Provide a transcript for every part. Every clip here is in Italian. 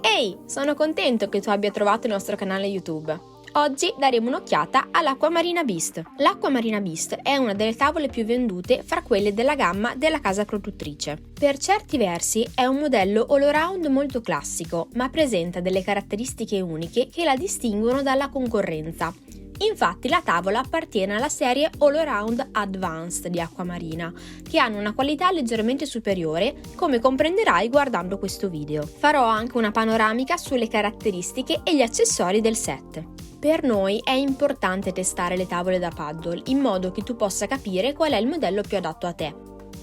Ehi, sono contento che tu abbia trovato il nostro canale YouTube. Oggi daremo un'occhiata all'Acquamarina Beast. L'Acquamarina Beast è una delle tavole più vendute fra quelle della gamma della casa produttrice. Per certi versi è un modello all-around molto classico, ma presenta delle caratteristiche uniche che la distinguono dalla concorrenza. Infatti la tavola appartiene alla serie All Around Advanced di Acquamarina, che hanno una qualità leggermente superiore, come comprenderai guardando questo video. Farò anche una panoramica sulle caratteristiche e gli accessori del set. Per noi è importante testare le tavole da paddle, in modo che tu possa capire qual è il modello più adatto a te.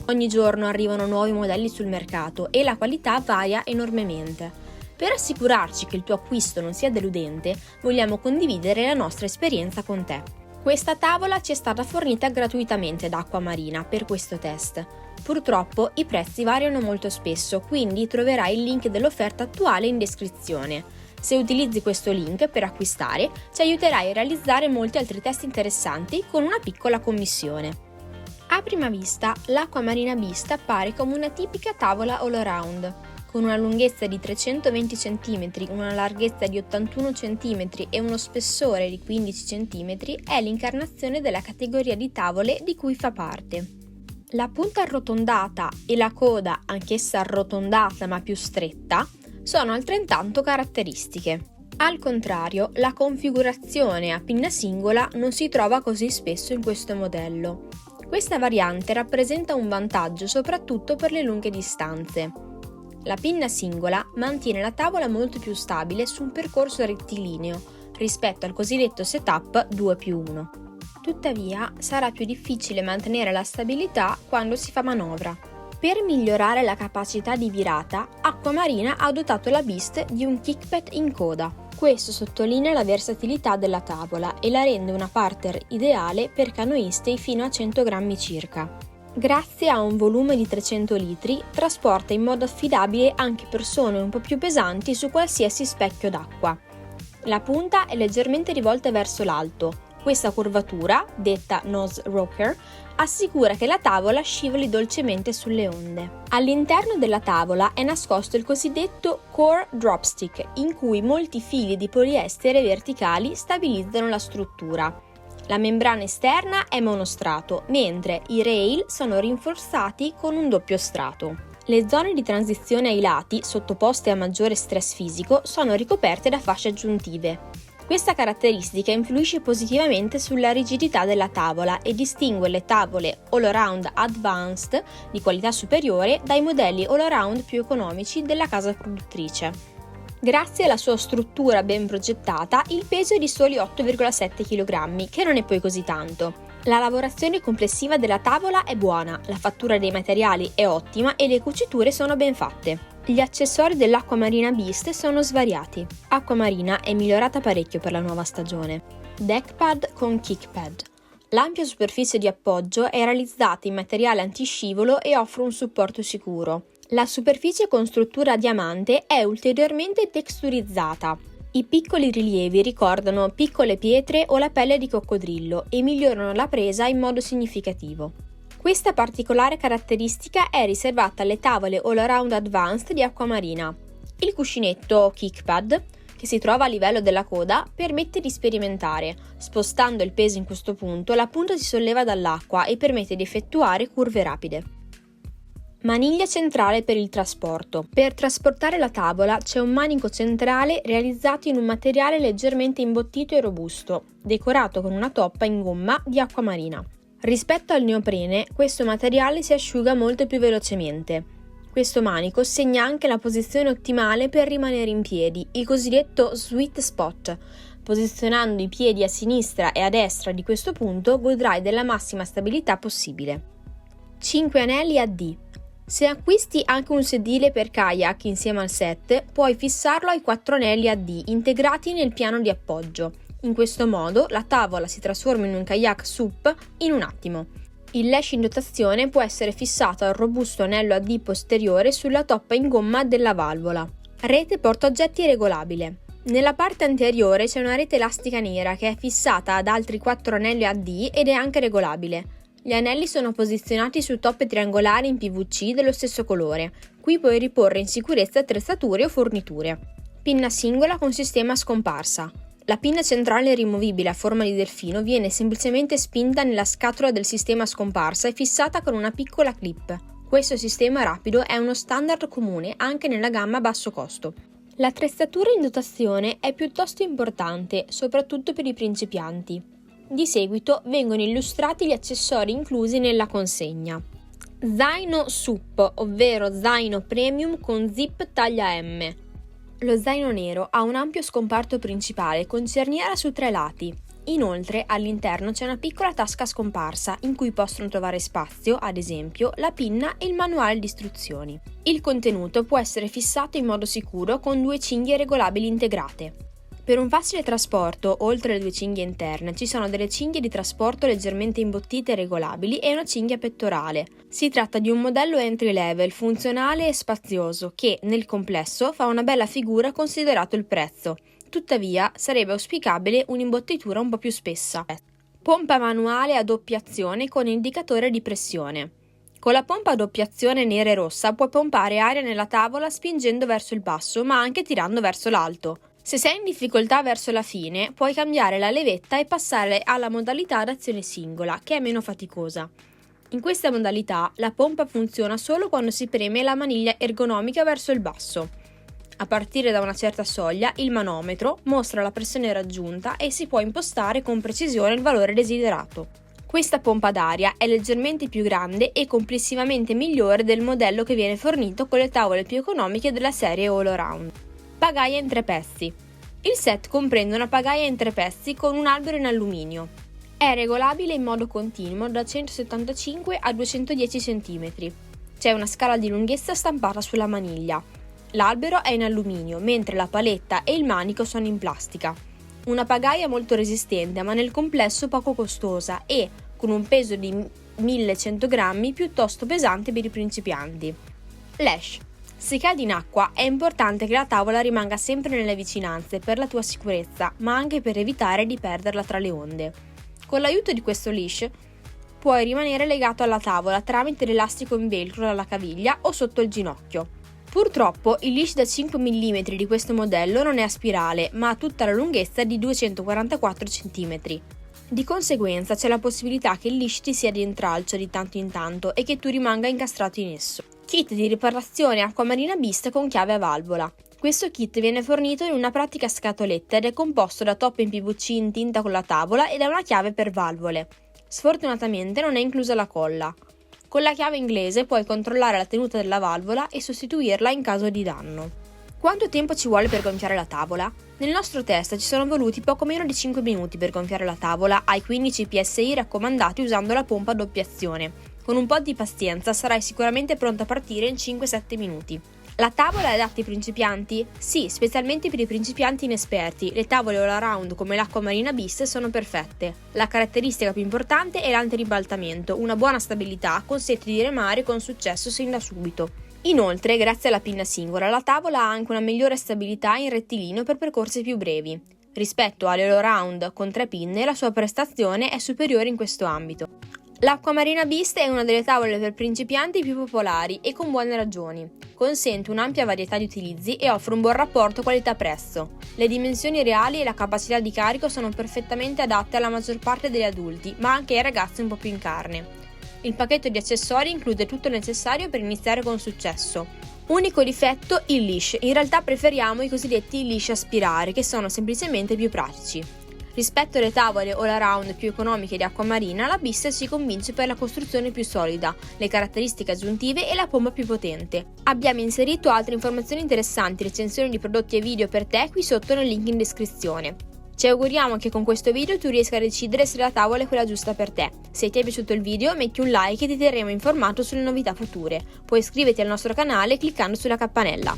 Ogni giorno arrivano nuovi modelli sul mercato e la qualità varia enormemente. Per assicurarci che il tuo acquisto non sia deludente, vogliamo condividere la nostra esperienza con te. Questa tavola ci è stata fornita gratuitamente da Acquamarina per questo test. Purtroppo i prezzi variano molto spesso, quindi troverai il link dell'offerta attuale in descrizione. Se utilizzi questo link per acquistare, ci aiuterai a realizzare molti altri test interessanti con una piccola commissione. A prima vista, l'Acquamarina Beast appare come una tipica tavola all around. Con una lunghezza di 320 cm, una larghezza di 81 cm e uno spessore di 15 cm, è l'incarnazione della categoria di tavole di cui fa parte. La punta arrotondata e la coda, anch'essa arrotondata ma più stretta, sono altrettanto caratteristiche. Al contrario, la configurazione a pinna singola non si trova così spesso in questo modello. Questa variante rappresenta un vantaggio soprattutto per le lunghe distanze. La pinna singola mantiene la tavola molto più stabile su un percorso rettilineo rispetto al cosiddetto setup 2+1. Tuttavia, sarà più difficile mantenere la stabilità quando si fa manovra. Per migliorare la capacità di virata, Acquamarina ha dotato la Beast di un kickpad in coda. Questo sottolinea la versatilità della tavola e la rende una partner ideale per canoisti fino a 100 grammi circa. Grazie a un volume di 300 litri, trasporta in modo affidabile anche persone un po' più pesanti su qualsiasi specchio d'acqua. La punta è leggermente rivolta verso l'alto. Questa curvatura, detta nose rocker, assicura che la tavola scivoli dolcemente sulle onde. All'interno della tavola è nascosto il cosiddetto core dropstick, in cui molti fili di poliestere verticali stabilizzano la struttura. La membrana esterna è monostrato, mentre i rail sono rinforzati con un doppio strato. Le zone di transizione ai lati, sottoposte a maggiore stress fisico, sono ricoperte da fasce aggiuntive. Questa caratteristica influisce positivamente sulla rigidità della tavola e distingue le tavole all-around advanced di qualità superiore dai modelli all-around più economici della casa produttrice. Grazie alla sua struttura ben progettata, il peso è di soli 8,7 kg, che non è poi così tanto. La lavorazione complessiva della tavola è buona, la fattura dei materiali è ottima e le cuciture sono ben fatte. Gli accessori dell'Acquamarina Beast sono svariati. Acquamarina è migliorata parecchio per la nuova stagione. Deckpad con kickpad. L'ampia superficie di appoggio è realizzata in materiale antiscivolo e offre un supporto sicuro. La superficie con struttura a diamante è ulteriormente texturizzata. I piccoli rilievi ricordano piccole pietre o la pelle di coccodrillo e migliorano la presa in modo significativo. Questa particolare caratteristica è riservata alle tavole All Around Advanced di Acquamarina. Il cuscinetto kickpad, che si trova a livello della coda, permette di sperimentare. Spostando il peso in questo punto, la punta si solleva dall'acqua e permette di effettuare curve rapide. Maniglia centrale per il trasporto. Per trasportare la tavola c'è un manico centrale realizzato in un materiale leggermente imbottito e robusto, decorato con una toppa in gomma di Acquamarina. Rispetto al neoprene, questo materiale si asciuga molto più velocemente. Questo manico segna anche la posizione ottimale per rimanere in piedi, il cosiddetto sweet spot. Posizionando i piedi a sinistra e a destra di questo punto godrai della massima stabilità possibile. 5 anelli a D. Se acquisti anche un sedile per kayak insieme al set, puoi fissarlo ai 4 anelli a D integrati nel piano di appoggio. In questo modo la tavola si trasforma in un kayak SUP in un attimo. Il lash in dotazione può essere fissato al robusto anello a D posteriore sulla toppa in gomma della valvola. Rete portaoggetti regolabile. Nella parte anteriore c'è una rete elastica nera che è fissata ad altri 4 anelli a D ed è anche regolabile. Gli anelli sono posizionati su toppe triangolari in PVC dello stesso colore. Qui puoi riporre in sicurezza attrezzature o forniture. Pinna singola con sistema a scomparsa. La pinna centrale rimovibile a forma di delfino viene semplicemente spinta nella scatola del sistema a scomparsa e fissata con una piccola clip. Questo sistema rapido è uno standard comune anche nella gamma a basso costo. L'attrezzatura in dotazione è piuttosto importante, soprattutto per i principianti. Di seguito vengono illustrati gli accessori inclusi nella consegna. Zaino SUP, ovvero zaino premium con zip taglia M. Lo zaino nero ha un ampio scomparto principale con cerniera su 3 lati. Inoltre, all'interno c'è una piccola tasca scomparsa in cui possono trovare spazio, ad esempio, la pinna e il manuale di istruzioni. Il contenuto può essere fissato in modo sicuro con 2 cinghie regolabili integrate. Per un facile trasporto, oltre alle 2 cinghie interne, ci sono delle cinghie di trasporto leggermente imbottite e regolabili e una cinghia pettorale. Si tratta di un modello entry level, funzionale e spazioso che, nel complesso, fa una bella figura considerato il prezzo. Tuttavia, sarebbe auspicabile un'imbottitura un po' più spessa. Pompa manuale a doppia azione con indicatore di pressione. Con la pompa a doppia azione nera e rossa puoi pompare aria nella tavola spingendo verso il basso, ma anche tirando verso l'alto. Se sei in difficoltà verso la fine, puoi cambiare la levetta e passare alla modalità ad azione singola, che è meno faticosa. In questa modalità, la pompa funziona solo quando si preme la maniglia ergonomica verso il basso. A partire da una certa soglia, il manometro mostra la pressione raggiunta e si può impostare con precisione il valore desiderato. Questa pompa d'aria è leggermente più grande e complessivamente migliore del modello che viene fornito con le tavole più economiche della serie All Around. Pagaia in 3 pezzi. Il set comprende una pagaia in 3 pezzi con un albero in alluminio. È regolabile in modo continuo da 175 a 210 cm. C'è una scala di lunghezza stampata sulla maniglia. L'albero è in alluminio, mentre la paletta e il manico sono in plastica. Una pagaia molto resistente, ma nel complesso poco costosa e, con un peso di 1100 grammi, piuttosto pesante per i principianti. Lash. Se cadi in acqua, è importante che la tavola rimanga sempre nelle vicinanze per la tua sicurezza, ma anche per evitare di perderla tra le onde. Con l'aiuto di questo leash, puoi rimanere legato alla tavola tramite l'elastico in velcro dalla caviglia o sotto il ginocchio. Purtroppo il leash da 5 mm di questo modello non è a spirale, ma ha tutta la lunghezza di 244 cm. Di conseguenza c'è la possibilità che il leash ti sia di intralcio di tanto in tanto e che tu rimanga incastrato in esso. Kit di riparazione Aquamarina Beast con chiave a valvola. Questo kit viene fornito in una pratica scatoletta ed è composto da toppe in PVC in tinta con la tavola e da una chiave per valvole. Sfortunatamente non è inclusa la colla. Con la chiave inglese puoi controllare la tenuta della valvola e sostituirla in caso di danno. Quanto tempo ci vuole per gonfiare la tavola? Nel nostro test ci sono voluti poco meno di 5 minuti per gonfiare la tavola ai 15 psi raccomandati usando la pompa a doppia azione. Con un po' di pazienza sarai sicuramente pronta a partire in 5-7 minuti. La tavola è adatta ai principianti? Sì, specialmente per i principianti inesperti. Le tavole all around come l'Acquamarina Beast sono perfette. La caratteristica più importante è l'antiribaltamento, una buona stabilità consente di remare con successo sin da subito. Inoltre, grazie alla pinna singola, la tavola ha anche una migliore stabilità in rettilineo per percorsi più brevi. Rispetto alle all around con 3 pinne, la sua prestazione è superiore in questo ambito. L'Acquamarina Beast è una delle tavole per principianti più popolari e con buone ragioni. Consente un'ampia varietà di utilizzi e offre un buon rapporto qualità-prezzo. Le dimensioni reali e la capacità di carico sono perfettamente adatte alla maggior parte degli adulti, ma anche ai ragazzi un po' più in carne. Il pacchetto di accessori include tutto il necessario per iniziare con successo. Unico difetto, il leash. In realtà preferiamo i cosiddetti leash a spirare, che sono semplicemente più pratici. Rispetto alle tavole all around più economiche di Acquamarina, la Beast si convince per la costruzione più solida, le caratteristiche aggiuntive e la pompa più potente. Abbiamo inserito altre informazioni interessanti, recensioni di prodotti e video per te qui sotto nel link in descrizione. Ci auguriamo che con questo video tu riesca a decidere se la tavola è quella giusta per te. Se ti è piaciuto il video metti un like e ti terremo informato sulle novità future. Puoi iscriverti al nostro canale cliccando sulla campanella.